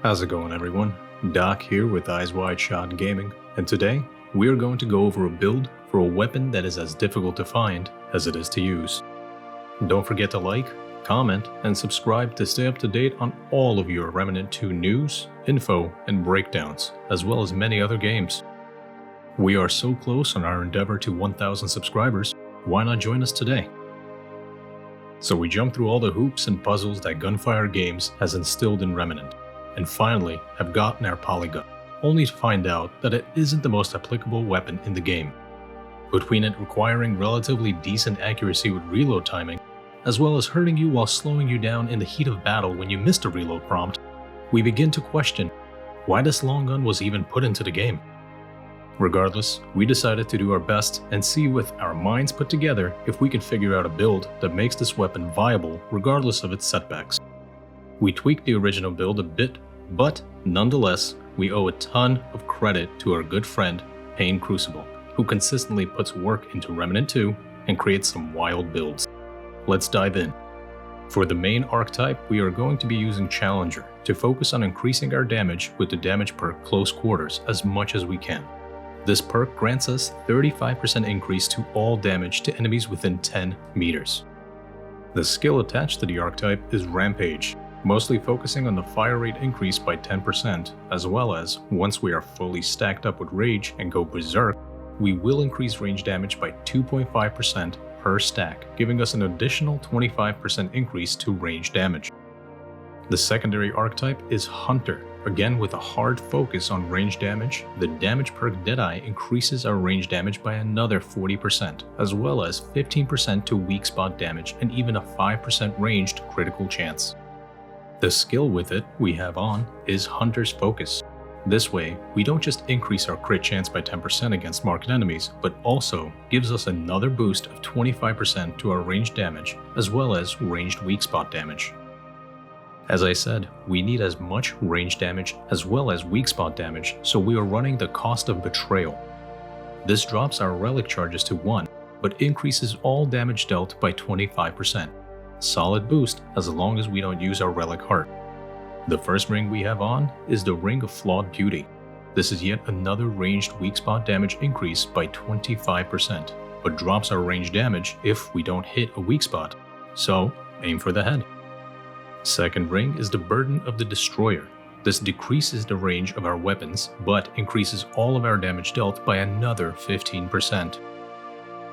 How's it going, everyone? Doc here with Eyes Wide Shot Gaming, and today we are going to go over a build for a weapon that is as difficult to find as it is to use. Don't forget to like, comment, and subscribe to stay up to date on all of your Remnant 2 news, info, and breakdowns, as well as many other games. We are so close on our endeavor to 1,000 subscribers, why not join us today? So we jump through all the hoops and puzzles that Gunfire Games has instilled in Remnant, and finally have gotten our Polygun, only to find out that it isn't the most applicable weapon in the game. Between it requiring relatively decent accuracy with reload timing, as well as hurting you while slowing you down in the heat of battle when you missed a reload prompt, we begin to question why this long gun was even put into the game. Regardless, we decided to do our best and see with our minds put together if we can figure out a build that makes this weapon viable regardless of its setbacks. We tweaked the original build a bit, but nonetheless, we owe a ton of credit to our good friend PainCrucible, who consistently puts work into Remnant 2 and creates some wild builds. Let's dive in. For the main archetype, we are going to be using Challenger to focus on increasing our damage with the damage perk Close Quarters as much as we can. This perk grants us 35% increase to all damage to enemies within 10 meters. The skill attached to the archetype is Rampage, mostly focusing on the fire rate increase by 10%, as well as, once we are fully stacked up with Rage and go Berserk, we will increase range damage by 2.5% per stack, giving us an additional 25% increase to range damage. The secondary archetype is Hunter. Again, with a hard focus on range damage, the damage perk Deadeye increases our range damage by another 40%, as well as 15% to weak spot damage and even a 5% ranged critical chance. The skill with it we have on is Hunter's Focus. This way, we don't just increase our crit chance by 10% against marked enemies, but also gives us another boost of 25% to our ranged damage, as well as ranged weak spot damage. As I said, we need as much range damage as well as weak spot damage, so we are running the Cost of Betrayal. This drops our relic charges to 1, but increases all damage dealt by 25%. Solid boost as long as we don't use our relic heart. The first ring we have on is the Ring of Flawed Beauty. This is yet another ranged weak spot damage increase by 25%, but drops our range damage if we don't hit a weak spot, so aim for the head. Second ring is the Burden of the Destroyer. This decreases the range of our weapons, but increases all of our damage dealt by another 15%.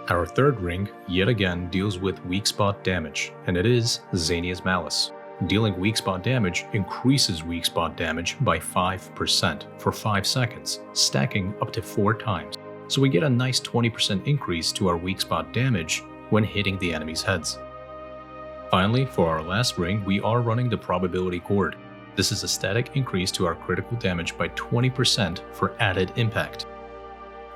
Our third ring, yet again, deals with weak spot damage, and it is Xania's Malice. Dealing weak spot damage increases weak spot damage by 5% for 5 seconds, stacking up to 4 times, so we get a nice 20% increase to our weak spot damage when hitting the enemy's heads. Finally, for our last ring, we are running the Probability Chord. This is a static increase to our critical damage by 20% for added impact.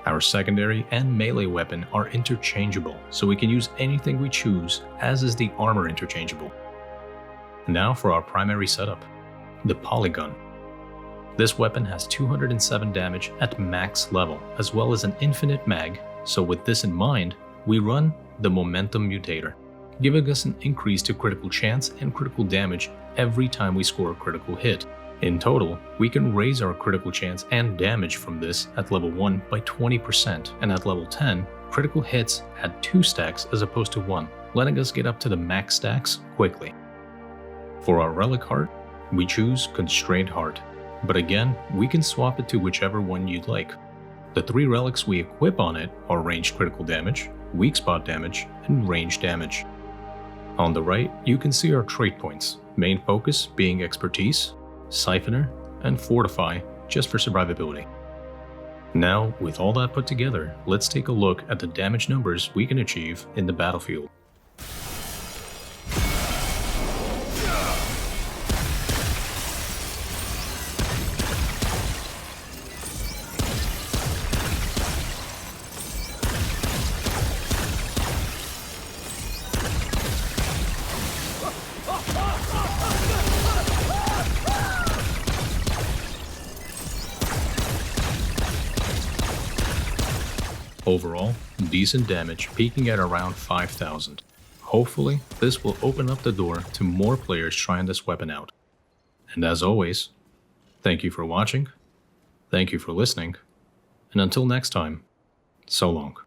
Our secondary and melee weapon are interchangeable, so we can use anything we choose, as is the armor interchangeable. Now for our primary setup, the Polygun. This weapon has 207 damage at max level, as well as an infinite mag, so with this in mind, we run the Momentum Mutator, giving us an increase to critical chance and critical damage every time we score a critical hit. In total, we can raise our critical chance and damage from this at level 1 by 20%, and at level 10, critical hits add 2 stacks as opposed to 1, letting us get up to the max stacks quickly. For our relic heart, we choose Constrained Heart, but again, we can swap it to whichever one you'd like. The 3 relics we equip on it are ranged critical damage, weak spot damage, and range damage. On the right, you can see our trait points, main focus being Expertise, Siphoner, and Fortify, just for survivability. Now, with all that put together, let's take a look at the damage numbers we can achieve in the battlefield. Overall, decent damage, peaking at around 5,000. Hopefully, this will open up the door to more players trying this weapon out. And as always, Thank you for watching, thank you for listening, and until next time, so long.